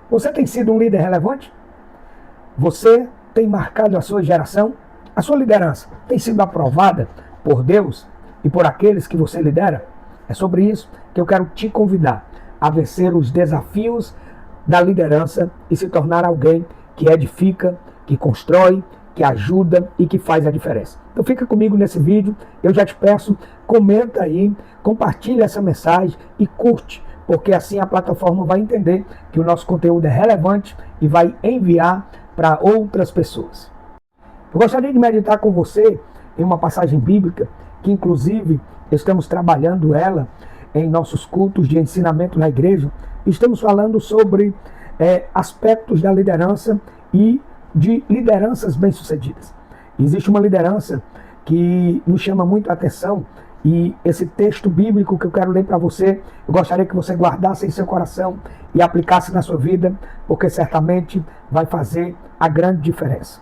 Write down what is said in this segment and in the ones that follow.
Você tem sido um líder relevante? Você tem marcado a sua geração? A sua liderança tem sido aprovada por Deus e por aqueles que você lidera? É sobre isso que eu quero te convidar a vencer os desafios da liderança e se tornar alguém que edifica, que constrói, que ajuda e que faz a diferença. Então fica comigo nesse vídeo, eu já te peço, comenta aí, compartilha essa mensagem e curte, porque assim a plataforma vai entender que o nosso conteúdo é relevante e vai enviar para outras pessoas. Eu gostaria de meditar com você em uma passagem bíblica, que inclusive estamos trabalhando ela em nossos cultos de ensinamento na igreja. Estamos falando sobre aspectos da liderança e de lideranças bem-sucedidas. Existe uma liderança que nos chama muito a atenção e esse texto bíblico que eu quero ler para você, eu gostaria que você guardasse em seu coração e aplicasse na sua vida, porque certamente vai fazer a grande diferença.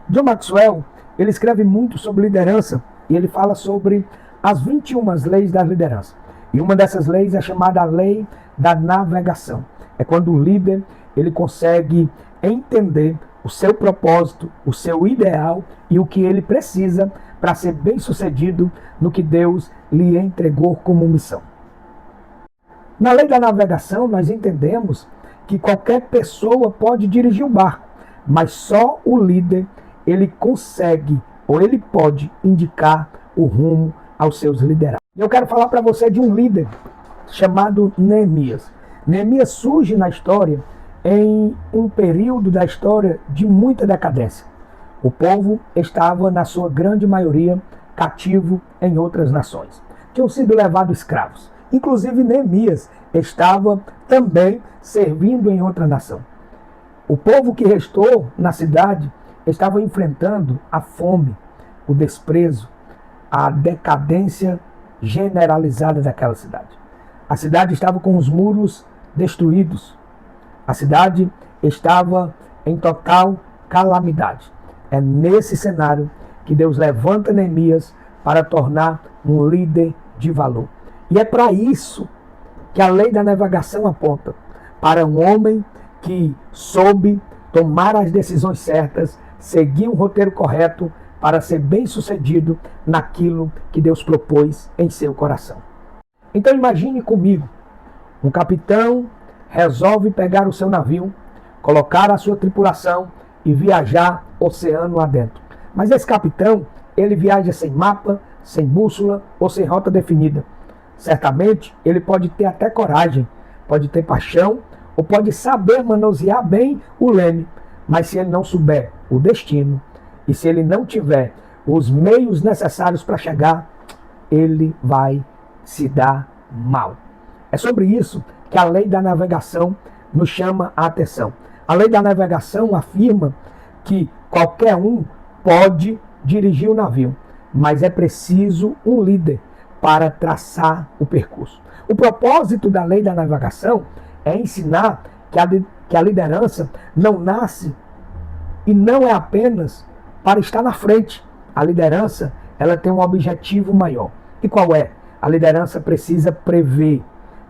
John Maxwell, ele escreve muito sobre liderança e ele fala sobre as 21 leis da liderança. E uma dessas leis é chamada a lei da navegação. É quando o líder ele consegue entender o seu propósito, o seu ideal e o que ele precisa para ser bem-sucedido no que Deus lhe entregou como missão. Na lei da navegação, nós entendemos que qualquer pessoa pode dirigir o barco, mas só o líder ele consegue ou ele pode indicar o rumo aos seus liderados. Eu quero falar para você de um líder chamado Neemias. Neemias surge na história em um período da história de muita decadência. O povo estava, na sua grande maioria, cativo em outras nações. Tinham sido levados escravos. Inclusive Neemias estava também servindo em outra nação. O povo que restou na cidade estava enfrentando a fome, o desprezo, a decadência generalizada daquela cidade. A cidade estava com os muros destruídos. A cidade estava em total calamidade. É nesse cenário que Deus levanta Neemias para tornar um líder de valor. E é para isso que a lei da navegação aponta, para um homem que soube tomar as decisões certas, seguir um roteiro correto para ser bem-sucedido naquilo que Deus propôs em seu coração. Então imagine comigo, um capitão resolve pegar o seu navio, colocar a sua tripulação e viajar oceano adentro. Mas esse capitão, ele viaja sem mapa, sem bússola ou sem rota definida. Certamente, ele pode ter até coragem, pode ter paixão ou pode saber manusear bem o leme, mas se ele não souber o destino e se ele não tiver os meios necessários para chegar, ele vai se dar mal. É sobre isso que a lei da navegação nos chama a atenção. A lei da navegação afirma que qualquer um pode dirigir o navio, mas é preciso um líder para traçar o percurso. O propósito da lei da navegação é ensinar que a liderança não nasce e não é apenas para estar na frente. A liderança ela tem um objetivo maior. E qual é? A liderança precisa prever,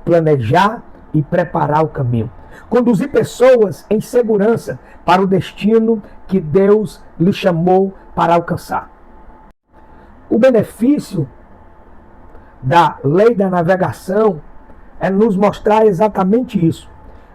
planejar e preparar o caminho. Conduzir pessoas em segurança para o destino que Deus lhe chamou para alcançar. O benefício da lei da navegação é nos mostrar exatamente isso,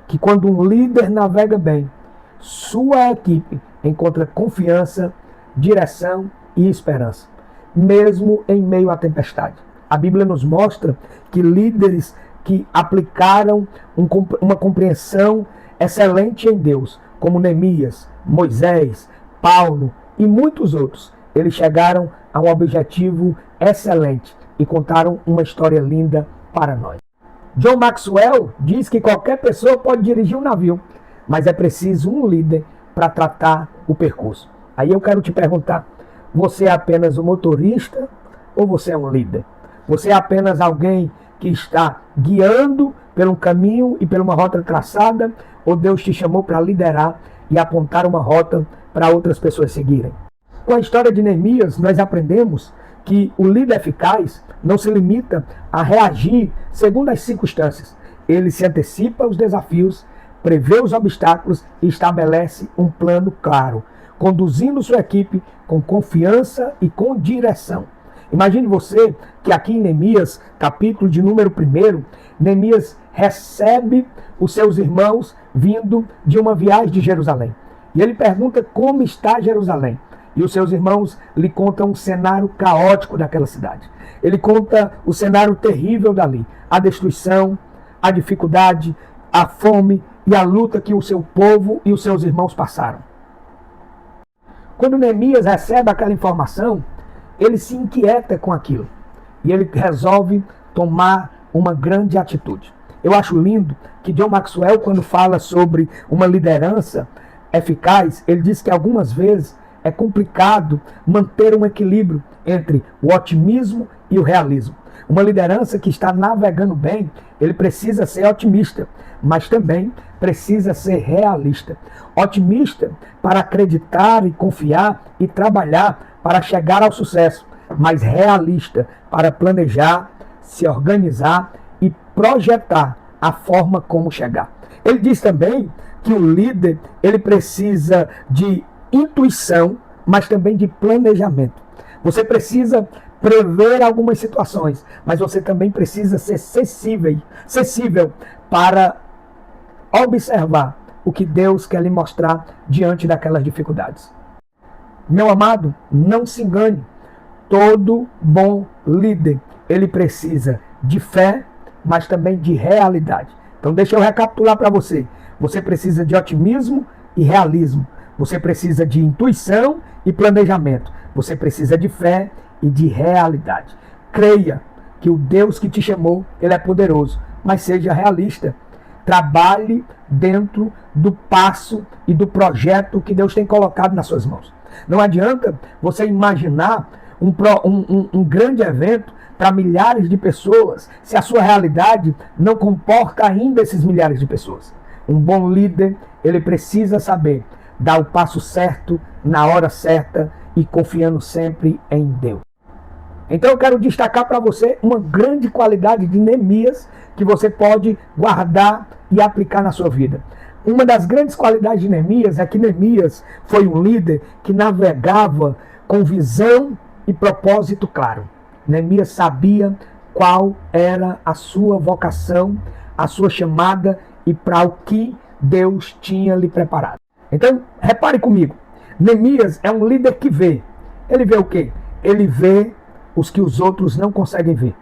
que quando um líder navega bem, sua equipe encontra confiança, direção e esperança, mesmo em meio à tempestade. A Bíblia nos mostra que líderes que aplicaram uma compreensão excelente em Deus, como Neemias, Moisés, Paulo e muitos outros, eles chegaram a um objetivo excelente e contaram uma história linda para nós. John Maxwell diz que qualquer pessoa pode dirigir um navio, mas é preciso um líder para tratar o percurso. Aí eu quero te perguntar, você é apenas um motorista ou você é um líder? Você é apenas alguém que está guiando pelo caminho e por uma rota traçada, ou Deus te chamou para liderar e apontar uma rota para outras pessoas seguirem? Com a história de Neemias, nós aprendemos que o líder eficaz não se limita a reagir segundo as circunstâncias. Ele se antecipa aos desafios, prevê os obstáculos e estabelece um plano claro, conduzindo sua equipe com confiança e com direção. Imagine você que aqui em Neemias, capítulo de número 1, Neemias recebe os seus irmãos vindo de uma viagem de Jerusalém. E ele pergunta como está Jerusalém. E os seus irmãos lhe contam um cenário caótico daquela cidade. Ele conta o cenário terrível dali. A destruição, a dificuldade, a fome e a luta que o seu povo e os seus irmãos passaram. Quando Neemias recebe aquela informação, ele se inquieta com aquilo. E ele resolve tomar uma grande atitude. Eu acho lindo que John Maxwell, quando fala sobre uma liderança eficaz, ele diz que algumas vezes é complicado manter um equilíbrio entre o otimismo e o realismo. Uma liderança que está navegando bem, ele precisa ser otimista, mas também precisa ser realista. Otimista para acreditar e confiar e trabalhar para chegar ao sucesso, mas realista para planejar, se organizar e projetar a forma como chegar. Ele diz também que o líder ele precisa de intuição, mas também de planejamento. Você precisa prever algumas situações, mas você também precisa ser sensível para observar o que Deus quer lhe mostrar diante daquelas dificuldades. Meu amado, não se engane. Todo bom líder, ele precisa de fé, mas também de realidade. Então deixa eu recapitular para você. Você precisa de otimismo e realismo. Você precisa de intuição e planejamento. Você precisa de fé e de realidade. Creia que o Deus que te chamou, ele é poderoso, mas seja realista. Trabalhe dentro do passo e do projeto que Deus tem colocado nas suas mãos. Não adianta você imaginar um grande evento para milhares de pessoas se a sua realidade não comporta ainda esses milhares de pessoas. Um bom líder, ele precisa saber dar o passo certo, na hora certa e confiando sempre em Deus. Então eu quero destacar para você uma grande qualidade de Neemias que você pode guardar e aplicar na sua vida. Uma das grandes qualidades de Neemias é que Neemias foi um líder que navegava com visão e propósito claro. Neemias sabia qual era a sua vocação, a sua chamada e para o que Deus tinha lhe preparado. Então, repare comigo, Neemias é um líder que vê. Ele vê o quê? Ele vê os que os outros não conseguem ver.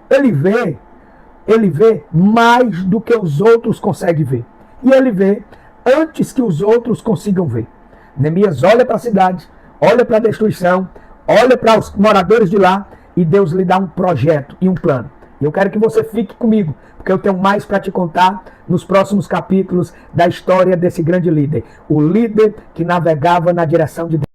Ele vê mais do que os outros conseguem ver. E ele vê antes que os outros consigam ver. Neemias olha para a cidade, olha para a destruição, olha para os moradores de lá e Deus lhe dá um projeto e um plano. E eu quero que você fique comigo, porque eu tenho mais para te contar nos próximos capítulos da história desse grande líder. O líder que navegava na direção de Deus.